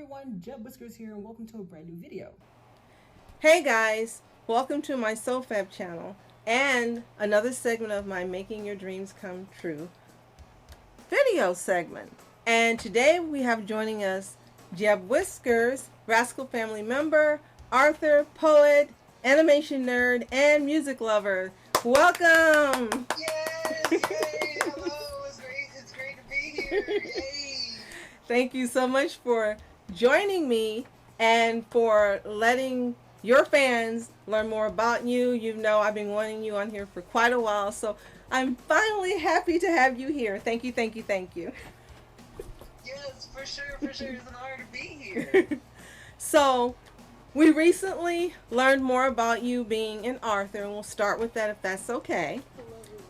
everyone, Jeb Whiskers here and welcome to a brand new video. Hey guys, welcome to my SOFHAB channel and another segment of my Making Your Dreams Come True video segment. And today we have joining us Jeb Whiskers, Rascal Family member, author, poet, animation nerd, and music lover. Welcome! Yes! Yay! Hello! It's great to be here! Yay! Thank you so much for joining me and for letting your fans learn more about you. You know I've been wanting you on here for quite a while, so I'm finally happy to have you here. Thank you, thank you, thank you. Yes, for sure. It's an honor to be here. So, we recently learned more about you being an author, and we'll start with that if that's okay,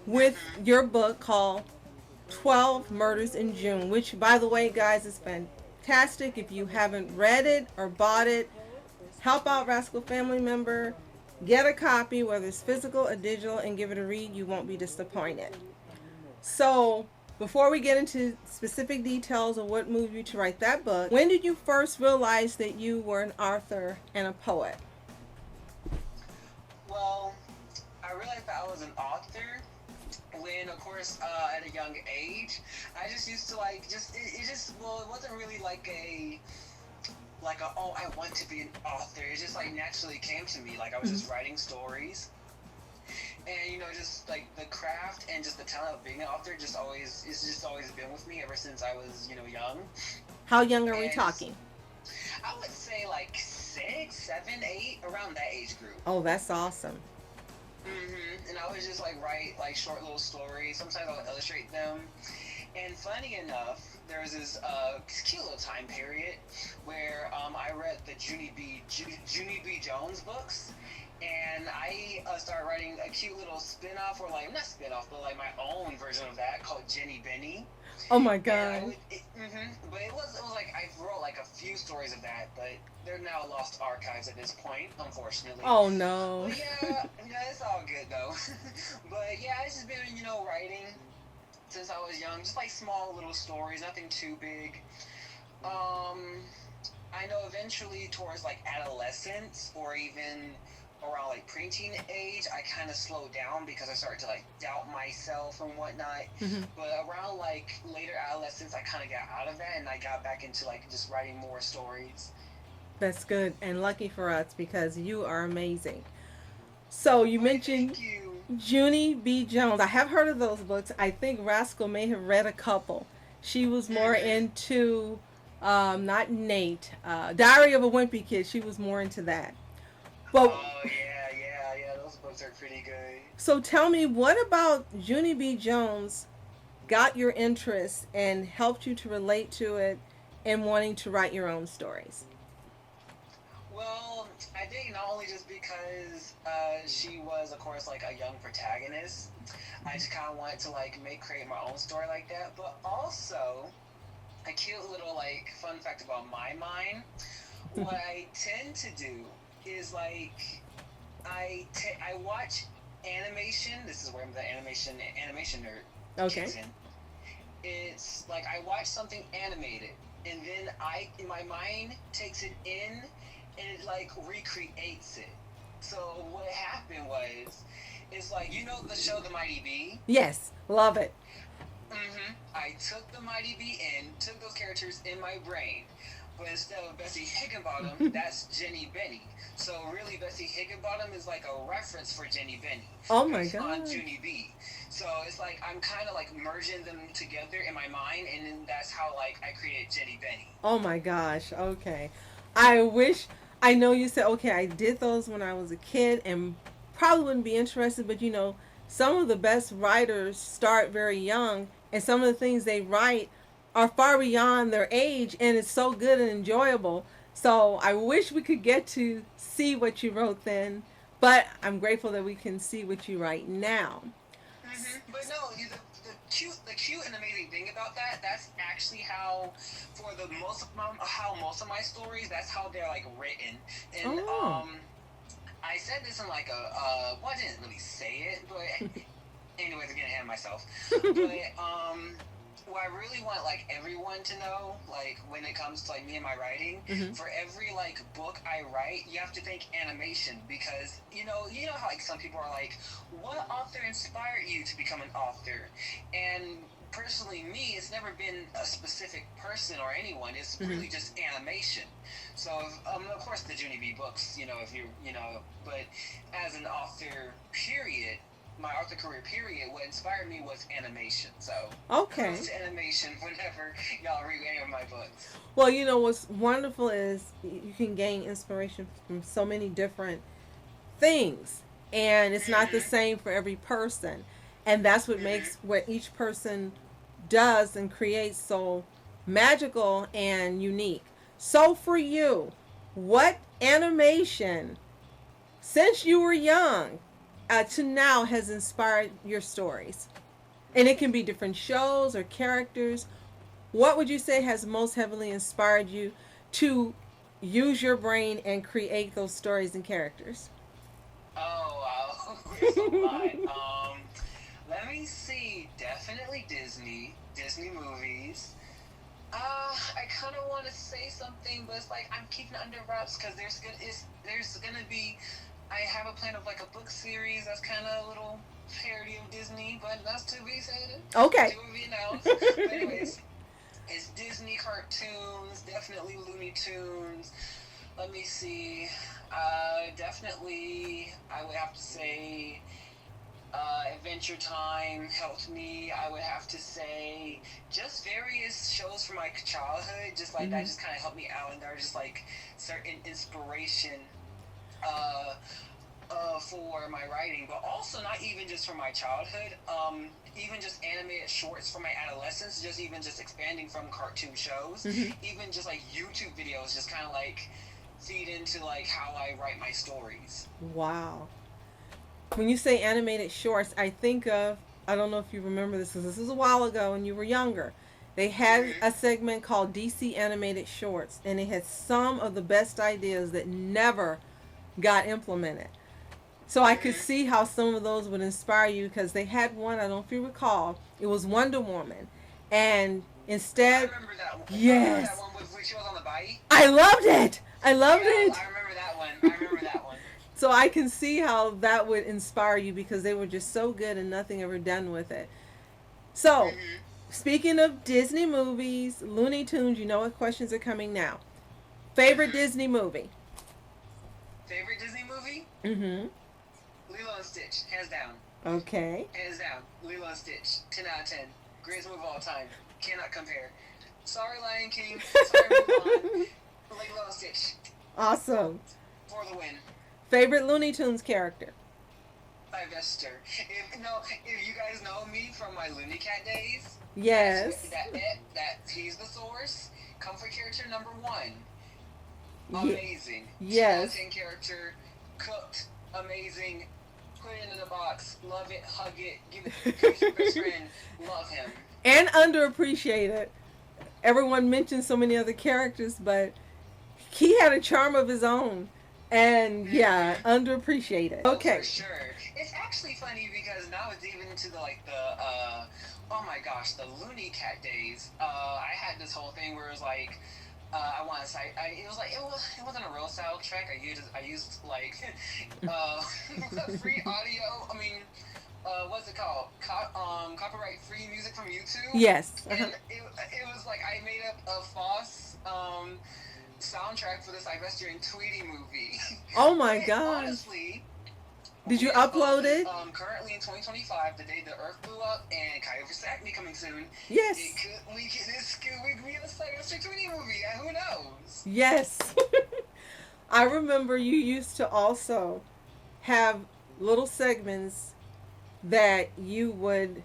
with your book called 12 Murders in June, which, by the way, guys, is fantastic. If you haven't read it or bought it, help out Rascal Family member, get a copy, whether it's physical or digital, and give it a read. You won't be disappointed. So, before we get into specific details of what moved you to write that book, when did you first realize that you were an author and a poet? Well, I realized that I was an author when, of course, at a young age, I just used to it wasn't really like a oh, I want to be an author. It just naturally came to me. I was just writing stories. And, just the craft and just the talent of being an author it's just always been with me ever since I was, young. How young are we talking? I would say 6, 7, 8, around that age group. Oh, that's awesome. And I would just write short little stories. Sometimes I would illustrate them. And funny enough, there was this cute little time period where I read the Junie B. Jones books. And I started writing a cute little spin-off, or not spin-off, but my own version of that called Jenny Benny. Oh my god. But it was I wrote a few stories of that, but they're now lost archives at this point, unfortunately. Oh no. But yeah, it's all good though. But yeah, I've just been, writing since I was young, just small little stories, nothing too big. I know eventually towards adolescence or even around preteen age, I kind of slowed down because I started to doubt myself and whatnot. But around later adolescence, I kind of got out of that and I got back into just writing more stories. That's good and lucky for us because you are amazing. So you mentioned Junie B. Jones. I have heard of those books. I think Rascal may have read a couple. She was more into not Nate, Diary of a Wimpy Kid. She was more into that. But, oh yeah, those books are pretty good. So tell me, what about Junie B. Jones got your interest and helped you to relate to it and wanting to write your own stories? Well, I think not only just because she was, of course, a young protagonist. I just kind of wanted to create my own story like that, but also a cute little fun fact about my mind. What I tend to do is I watch animation. This is where I'm the animation nerd. Okay. It's I watch something animated, and then my mind takes it in, and it recreates it. So what happened was, it's the show The Mighty Bee. Yes, love it. I took The Mighty Bee took those characters in my brain. But instead of Bessie Higginbottom, that's Jenny Benny. So really, Bessie Higginbottom is a reference for Jenny Benny. Oh my god. On Junie B. So it's I'm kind of merging them together in my mind, and then that's how I created Jenny Benny. Oh my gosh. Okay. I know you said, okay, I did those when I was a kid and probably wouldn't be interested, but some of the best writers start very young, and some of the things they write are far beyond their age, and it's so good and enjoyable. So I wish we could get to see what you wrote then, but I'm grateful that we can see what you write now. But no, the cute and amazing thing about that's actually how, for most of my stories, that's how they're written. And I said this in well, I didn't really say it, but anyways, I'm getting ahead of myself. But what I really want like everyone to know, like when it comes to like me and my writing, for every like book I write, you have to think animation, because you know how like some people are like, what author inspired you to become an author? And personally, me, it's never been a specific person or anyone. It's really just animation. So of course the Junie B books, if you but as an author, period, my author career period, what inspired me was animation. So kudos to animation whenever y'all read any of my books. Well, what's wonderful is you can gain inspiration from so many different things, and it's not the same for every person, and that's what makes what each person does and creates so magical and unique. So for you, what animation since you were young to now has inspired your stories? And it can be different shows or characters. What would you say has most heavily inspired you to use your brain and create those stories and characters? Oh, wow. There's a lot. Let me see. Definitely Disney movies. I kind of want to say something, but it's like I'm keeping it under wraps because there's gonna be. I have a plan of like a book series that's kind of a little parody of Disney, but that's to be said. Okay. To be announced. But anyways, it's Disney cartoons, definitely Looney Tunes. Let me see. Definitely, I would have to say Adventure Time helped me. I would have to say just various shows from my childhood, just like that just kind of helped me out, and they're just like certain inspiration for my writing, but also not even just from my childhood, even just animated shorts from my adolescence, just expanding from cartoon shows, even just like YouTube videos, just kind of like feed into like how I write my stories. Wow. When you say animated shorts, I think of, I don't know if you remember this, because this was a while ago when you were younger. They had a segment called DC Animated Shorts, and it had some of the best ideas that never got implemented. So I could see how some of those would inspire you, because they had one, I don't know if you recall, it was Wonder Woman. And instead, I remember that one. Yes. That one where she was on the bike. I loved it. I loved it. I remember that one. So I can see how that would inspire you, because they were just so good and nothing ever done with it. So, speaking of Disney movies, Looney Tunes, you know what questions are coming now. Favorite Disney movie? Favorite Disney movie? Lilo and Stitch, hands down. Okay. Hands down. Lilo and Stitch, 10 out of 10. Greatest movie of all time. Cannot compare. Sorry, Lion King. Sorry, Mulan. Lilo and Stitch. Awesome. For the win. Favorite Looney Tunes character? Sylvester. If you guys know me from my Looney Cat days, Yes. that he's the source. Comfort character number 1. Amazing. Yes. 10 character, cooked, amazing. Put it in a box, love it, hug it, give it to your best friend, love him. And underappreciated. Everyone mentions so many other characters, but he had a charm of his own. And yeah, underappreciated. Okay. For sure. It's actually funny because now it's even into the oh my gosh, the Looney Cat days. I had this whole thing where it was like, it wasn't a real soundtrack. I used like free audio. I mean, what's it called? Copyright free music from YouTube. Yes. And it was like I made up a false soundtrack for the Sylvester and Tweety movie. Oh my god. Honestly, did you upload it? Currently in 2025, the day the Earth blew up, and Coyote vs. Me coming soon. Yes. We could be in the Sylvester Tweety movie. Who knows? Yes. I remember you used to also have little segments that you would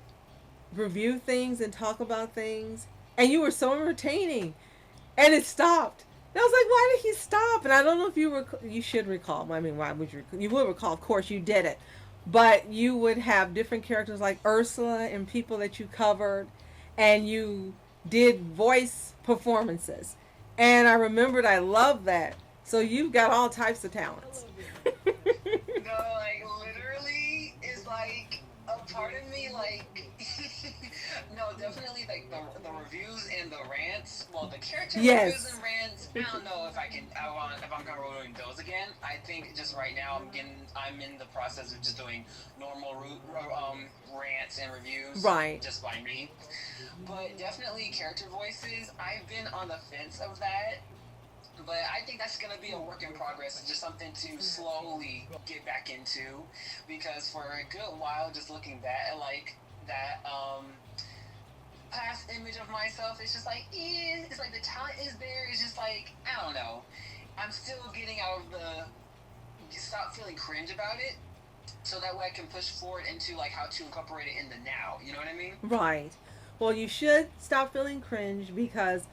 review things and talk about things, and you were so entertaining, and it stopped. And I was like, why did he stop? And I don't know if you should recall. I mean, why would you? You would recall. Of course, you did it. But you would have different characters like Ursula and people that you covered, and you did voice performances. And I remembered I loved that. So you've got all types of talents. No, like literally, it's like a part of me, like no, definitely like the reviews and the rants. Well, the character Yes. reviews and rants. I don't know if if I'm comfortable doing those again. I think just right now I'm in the process of just doing normal rants and reviews. Right. Just by me. But definitely character voices. I've been on the fence of that. But I think that's going to be a work in progress. It's just something to slowly get back into. Because for a good while, just looking back at like that past image of myself, it's just like, it's like the talent is there. It's just like, I don't know. I'm still getting out of stop feeling cringe about it. So that way I can push forward into like how to incorporate it in the now. You know what I mean? Right. Well, you should stop feeling cringe because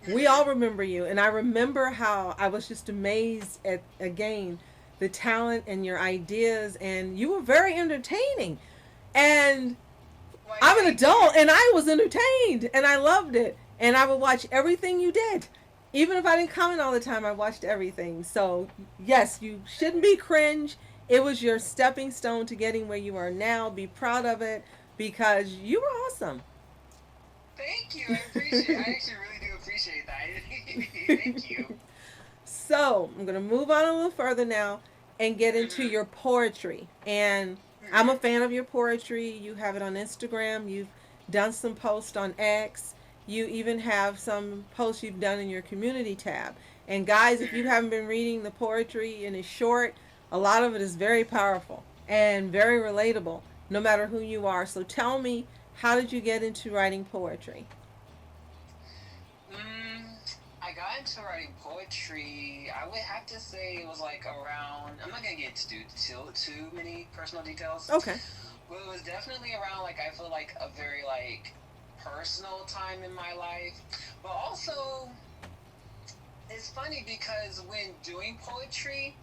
we all remember you. And I remember how I was just amazed at, again, the talent and your ideas. And you were very entertaining. And I'm an adult and I was entertained and I loved it. And I would watch everything you did. Even if I didn't comment all the time, I watched everything. So, yes, you shouldn't be cringe. It was your stepping stone to getting where you are now. Be proud of it because you were awesome. Thank you. I appreciate it. I actually really do appreciate that. Thank you. So, I'm going to move on a little further now and get into your poetry. And I'm a fan of your poetry. You have it on Instagram. You've done some posts on X. You even have some posts you've done in your community tab. And guys, if you haven't been reading the poetry and it's short, a lot of it is very powerful and very relatable, no matter who you are. So tell me, how did you get into writing poetry? I got into writing poetry, I would have to say it was like around, I'm not going to get too many personal details. Okay. But it was definitely around, like, I feel like a very, like, personal time in my life. But also, it's funny because when doing poetry,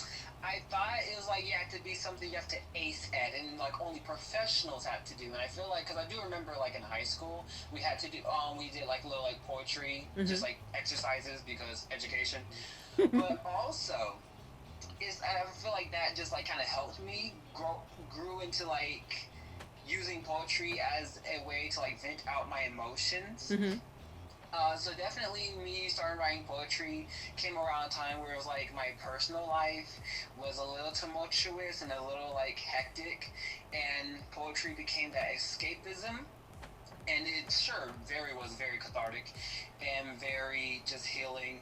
I thought it was like you have to be something you have to ace at, and like only professionals have to do. And I feel like, because I do remember like in high school, we had to do, we did like little like poetry, just like exercises because education. But also, I feel like that just like kind of helped me grew into like using poetry as a way to like vent out my emotions. So definitely me starting writing poetry came around a time where it was like my personal life was a little tumultuous and a little like hectic, and poetry became that escapism. And it was very cathartic and very just healing.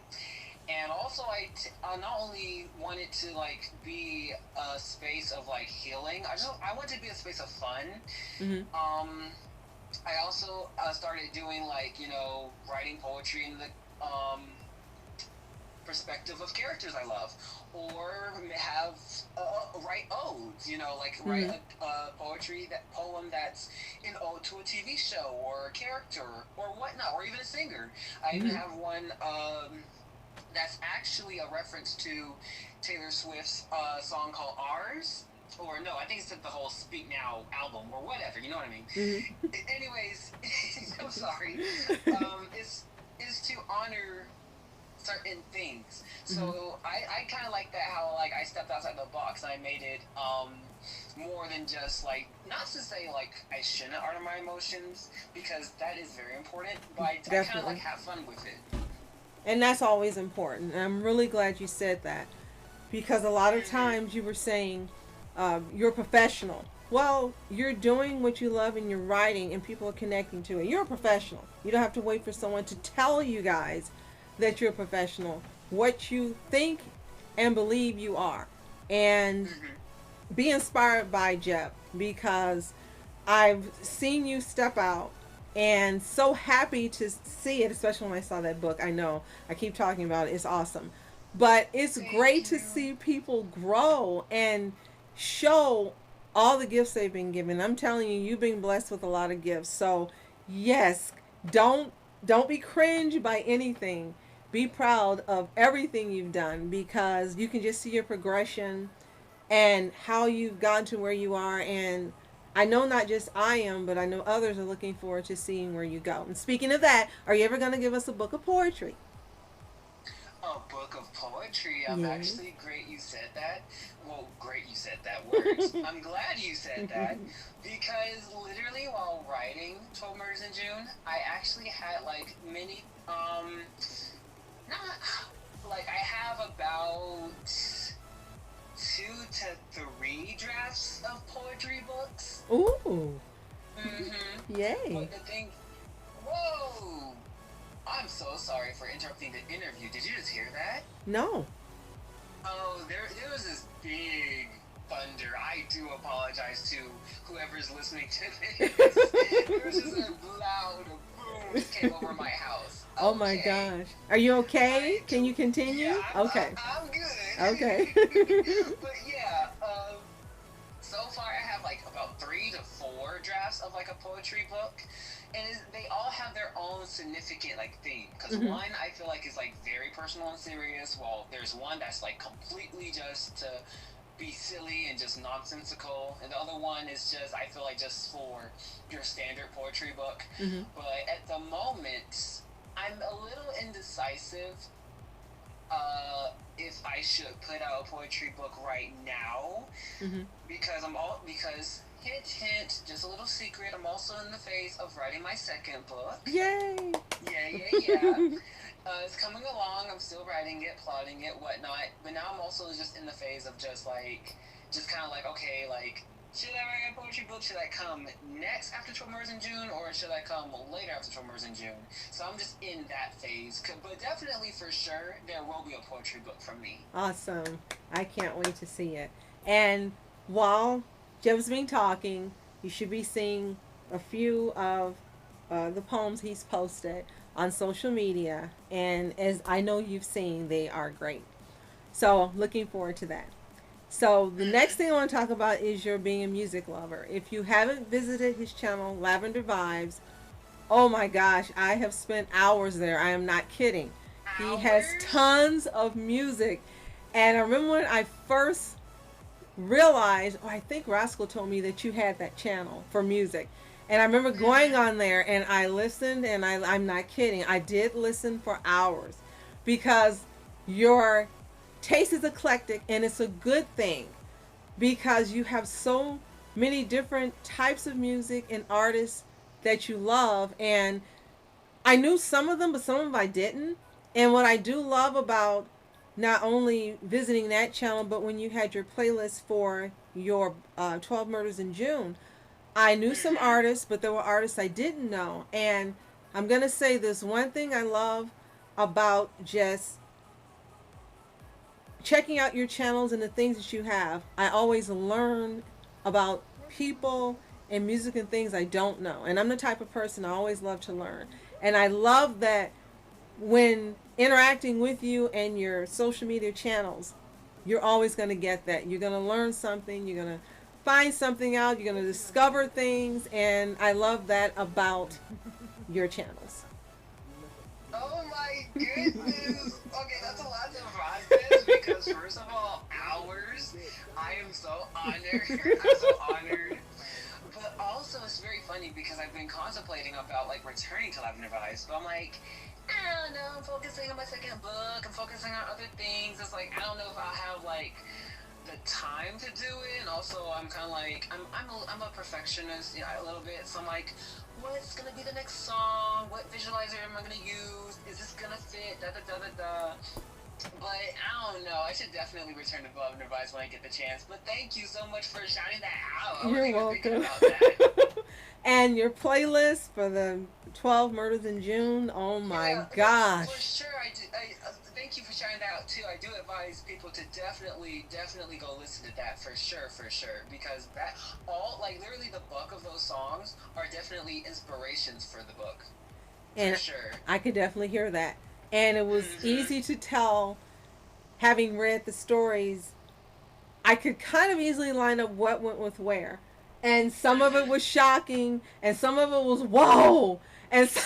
And also I not only wanted to like be a space of like healing, I wanted to be a space of fun. I also started doing like, writing poetry in the perspective of characters I love, or have write odes, write a poem that's an ode to a TV show or a character or whatnot, or even a singer. I even have one that's actually a reference to Taylor Swift's song called Ours. Or no, I think it's the whole Speak Now album or whatever, you know what I mean? Anyways, I'm sorry. It's to honor certain things. So I kind of like that, how like I stepped outside the box and I made it more than just like, not to say like I shouldn't honor my emotions, because that is very important, but I kind of like have fun with it. And that's always important. And I'm really glad you said that, because a lot of times you were saying, you're a professional. Well, you're doing what you love and you're writing and people are connecting to it. You're a professional. You don't have to wait for someone to tell you guys that you're a professional. What you think and believe you are. And be inspired by Jeb, because I've seen you step out and so happy to see it, especially when I saw that book. I know I keep talking about it. It's awesome. But it's great to see people grow and show all the gifts they've been given. I'm telling you, you've been blessed with a lot of gifts. So yes, don't be cringe by anything. Be proud of everything you've done, because you can just see your progression and how you've gotten to where you are. And I know not just I am, but I know others are looking forward to seeing where you go. And speaking of that, are you ever going to give us a book of poetry? A book of poetry? poetry. I'm Yes. actually great you said that. Well, great you said that word. I'm glad you said that because literally while writing 12 Murders in June, I actually had like many, not, like I have about 2 to 3 drafts of poetry books. Ooh. Mm-hmm. Yay. But the thing, whoa! I'm so sorry for interrupting the interview. Did you just hear that? No. Oh, there was this big thunder. I do apologize to whoever's listening to this. There was just a loud boom that came over my house. Oh my Okay. gosh. Are you okay? Can you continue? Yeah, Okay. I'm good. Okay. But yeah, so far I have like about 3 to 4 drafts of like a poetry book, and they all have their own significant like theme. Because one I feel like is like very personal and serious, while there's one that's like completely just to be silly and just nonsensical, and the other one is just I feel like just for your standard poetry book. But at the moment, I'm a little indecisive if I should put out a poetry book right now, because hint hint, just a little secret, I'm also in the phase of writing my second book. Yay. Yeah. It's coming along. I'm still writing it, plotting it, whatnot. But now I'm also just in the phase of just kind of like, okay, like, should I write a poetry book? Should I come next after 12 Murders in June, or should I come later after 12 Murders in June? So I'm just in that phase. But definitely, for sure, there will be a poetry book from me. Awesome. I can't wait to see it. And while Jeb's been talking, you should be seeing a few of the poems he's posted on social media. And as I know you've seen, they are great. So looking forward to that. So the next thing I want to talk about is your being a music lover. If you haven't visited his channel, Lavender Vibes, oh my gosh, I have spent hours there. I am not kidding. He has tons of music. And I remember when I first realized, I think Rascal told me that you had that channel for music. And I remember going on there and I listened, and I'm not kidding. I did listen for hours because your taste is eclectic, and it's a good thing because you have so many different types of music and artists that you love. And I knew some of them, but some of them I didn't. And what I do love about not only visiting that channel, but when you had your playlist for your 12 Murders in June, I knew some artists, but there were artists I didn't know. And I'm going to say this one thing I love about just checking out your channels and the things that you have. I always learn about people and music and things I don't know. And I'm the type of person I always love to learn. And I love that when interacting with you and your social media channels, you're always going to get that. You're going to learn something. You're going to find something out. You're going to discover things. And I love that about your channels. Oh my goodness. Okay, that's a lot to process because first of all, hours. I am so honored. I'm so honored. But also it's very funny because I've been contemplating about like returning to Lavender Vibes, but I'm like, I don't know, I'm focusing on my second book, I'm focusing on other things. It's like I don't know if I'll have like the time to do it, and also I'm kind of like I'm a perfectionist, you know, a little bit. So I'm like, what's gonna be the next song? What visualizer am I gonna use? Is this gonna fit? Da da da da da. But I don't know. I should definitely return to Lavender Vibes when I get the chance. But thank you so much for shouting that out. You're welcome. About that. And your playlist for the 12 Murders in June. Oh my gosh. For sure. Thank you for shouting that out too. I do advise people to definitely go listen to that for sure. Because that all, like literally the bulk of those songs are definitely inspirations for the book. And for sure. I could definitely hear that. And it was easy to tell, having read the stories, I could kind of easily line up what went with where. And some of it was shocking, and some of it was whoa. And so,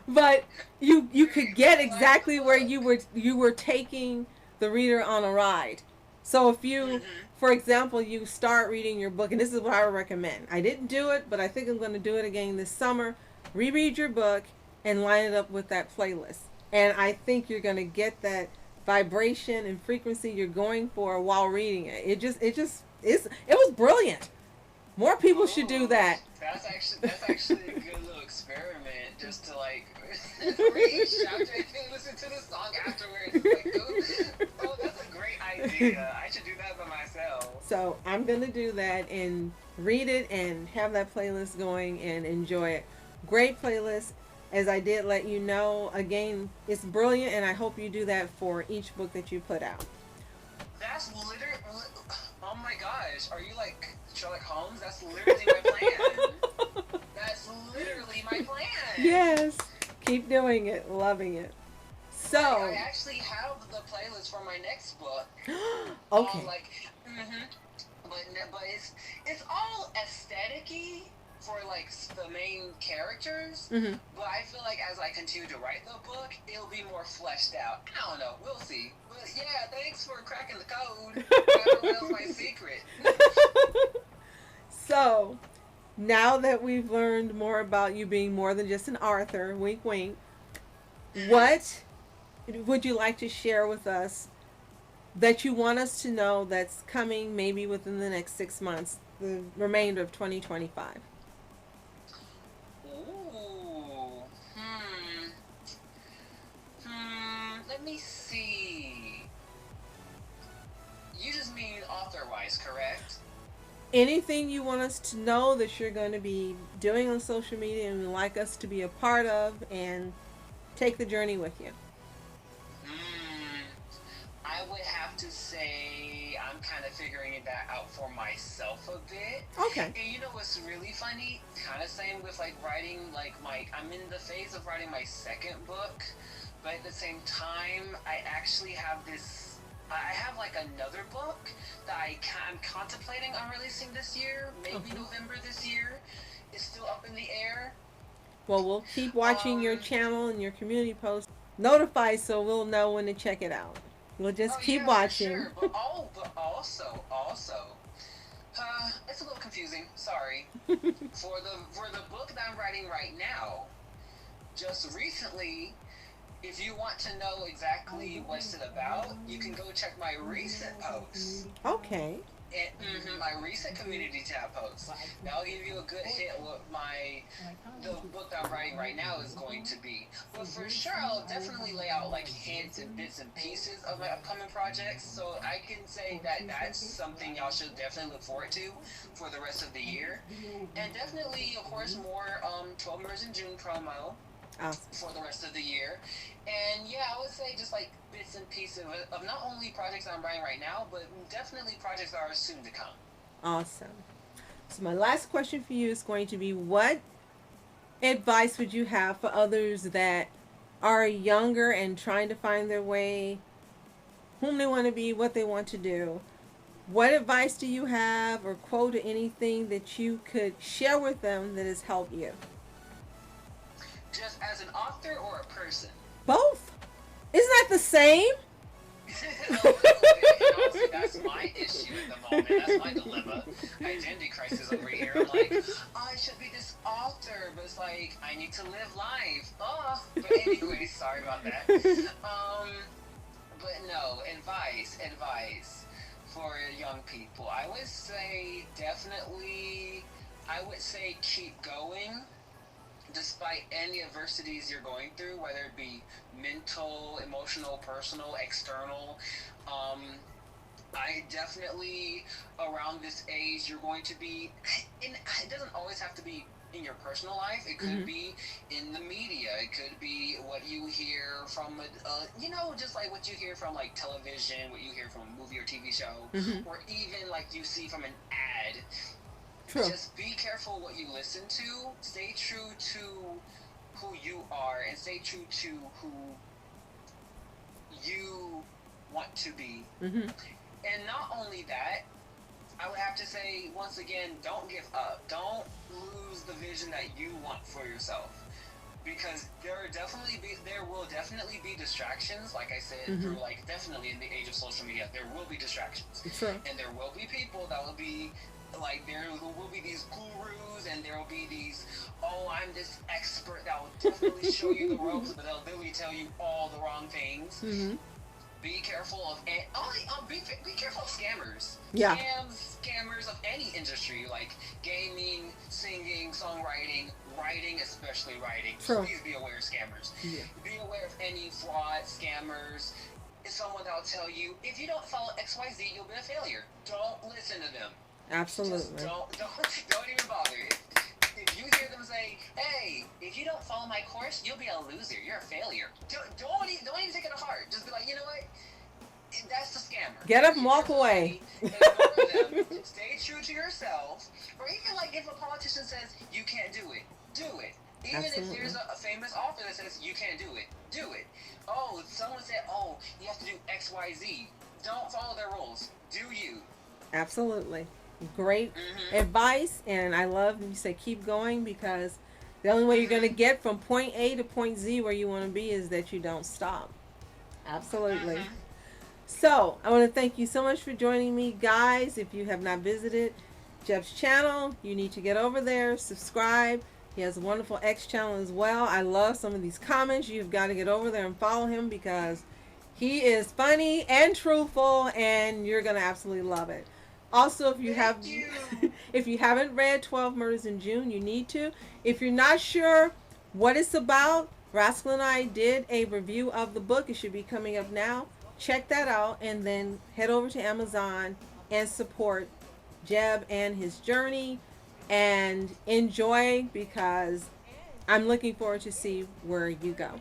but you could get exactly where you were taking the reader on a ride. So if you, for example, you start reading your book, and this is what I would recommend. I didn't do it, but I think I'm going to do it again this summer. Reread your book and line it up with that playlist. And I think you're going to get that vibration and frequency you're going for while reading it. It was brilliant. More people should do that. That's actually a good little experiment, just to like read chapter and listen to the song afterwards. Like, oh, that's a great idea. I should do that by myself. So I'm gonna do that and read it and have that playlist going and enjoy it. Great playlist. As I did let you know, again, it's brilliant, and I hope you do that for each book that you put out. That's literally. Oh my gosh, are you like Sherlock Holmes? That's literally my plan. That's literally my plan. Yes, keep doing it, loving it. So I actually have the playlist for my next book. okay. But it's all aesthetic-y for like the main characters. Mm-hmm. But I feel like as I continue to write the book, it'll be more fleshed out. I don't know. We'll see. But yeah, thanks for cracking the code. That was my secret. So now that we've learned more about you being more than just an author, wink wink, what would you like to share with us that you want us to know that's coming maybe within the next 6 months, the remainder of 2025? Ooh. Let me see. You just mean author-wise, correct? Anything you want us to know that you're going to be doing on social media and would like us to be a part of and take the journey with you? I would have to say I'm kind of figuring that out for myself a bit. Okay. And you know what's really funny? Kind of same with like writing, like I'm in the phase of writing my second book, but at the same time, I actually have I have like another book that I'm contemplating on releasing this year, maybe November this year. It's still up in the air. Well, we'll keep watching your channel and your community posts. Notify so we'll know when to check it out. We'll just keep watching. Sure. But also, it's a little confusing. Sorry. For the book that I'm writing right now, just recently, if you want to know exactly what's it about, you can go check my recent posts. Okay. And, my recent community tab posts. That'll give you a good hit what the book that I'm writing right now is going to be. But for sure, I'll definitely lay out like hints and bits and pieces of my upcoming projects. So I can say that that's something y'all should definitely look forward to for the rest of the year. And definitely, of course, more 12 Members in June promo. Awesome. For the rest of the year. And yeah, I would say just like bits and pieces of not only projects I'm writing right now, but definitely projects that are soon to come. Awesome. So my last question for you is going to be, what advice would you have for others that are younger and trying to find their way, whom they want to be, what they want to do? What advice do you have, or quote, or anything that you could share with them that has helped you? Just as an author or a person? Both. Isn't that the same? Honestly, that's my issue at the moment. That's my dilemma. Identity crisis over here. I'm like, I should be this author, but it's like, I need to live life. Oh, but anyway, sorry about that. But no, advice for young people. I would say keep going. Despite any adversities you're going through, whether it be mental, emotional, personal, external, I definitely, around this age, you're going to be, and it doesn't always have to be in your personal life. It could be in the media. It could be what you hear from, just like what you hear from like television, what you hear from a movie or TV show, or even like you see from an ad. True. Just be careful what you listen to. Stay true to who you are, and stay true to who you want to be. And not only that, I would have to say, once again, don't give up. Don't lose the vision that you want for yourself. Because there will definitely be distractions, like I said, through like definitely in the age of social media, there will be distractions. True. And there will be people that will be like, there will be these gurus, and there will be these, I'm this expert that will definitely show you the ropes, but they'll literally tell you all the wrong things. be careful of be careful of scammers. Yeah. Scammers of any industry, like gaming, singing, songwriting, writing, especially writing. True. Please be aware of scammers. Yeah. Be aware of any fraud, scammers. It's someone that'll tell you, if you don't follow XYZ, you'll be a failure. Don't listen to them. Absolutely. Just don't even bother. If you hear them say, "Hey, if you don't follow my course, you'll be a loser. You're a failure." Don't even take it to heart. Just be like, you know what? That's the scammer. Get up and walk away. Ignore them. Stay true to yourself. Or even like if a politician says you can't do it, do it. Even Absolutely. if there's a famous author that says you can't do it, do it. Oh, someone said, "Oh, you have to do X, Y, Z." Don't follow their rules. Do you? Absolutely. Great advice, and I love you say keep going, because the only way you're going to get from point A to point Z where you want to be is that you don't stop. Absolutely. So I want to thank you so much for joining me, guys. If you have not visited Jeb's channel, you need to get over there, subscribe. He has a wonderful X channel as well. I love some of these comments. You've got to get over there and follow him, because he is funny and truthful, and you're going to absolutely love it. Also, if you haven't read 12 Murders in June, you need to. If you're not sure what it's about, Rascal and I did a review of the book. It should be coming up now. Check that out, and then head over to Amazon and support Jeb and his journey, and enjoy, because I'm looking forward to see where you go.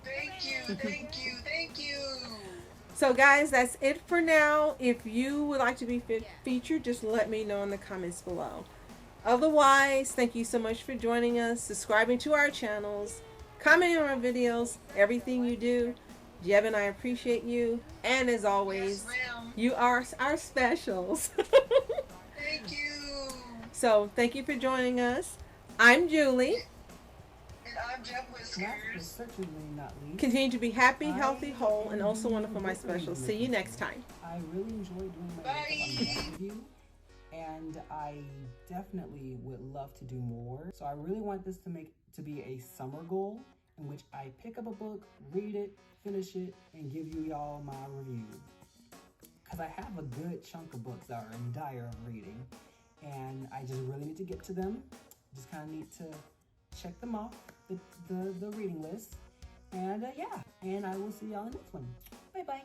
Thank you, thank you, thank you. So guys, that's it for now. If you would like to be featured, just let me know in the comments below. Otherwise, thank you so much for joining us, subscribing to our channels, commenting on our videos, everything you do. Jeb and I appreciate you. And as always, Yes, you are our specials. thank you. So thank you for joining us. I'm Julie. And I'm Jeb Whiskers. Last but certainly not least, Continue to be happy, healthy, whole, and also wonderful, my specials. See you next time. I really enjoy doing my Bye. review, and I definitely would love to do more. So I really want this to be a summer goal, in which I pick up a book, read it, finish it, and give you y'all my review. Because I have a good chunk of books that are in dire of reading, and I just really need to get to them. Just kind of need to check them off the reading list. And yeah, and I will see y'all in the next one. Bye bye.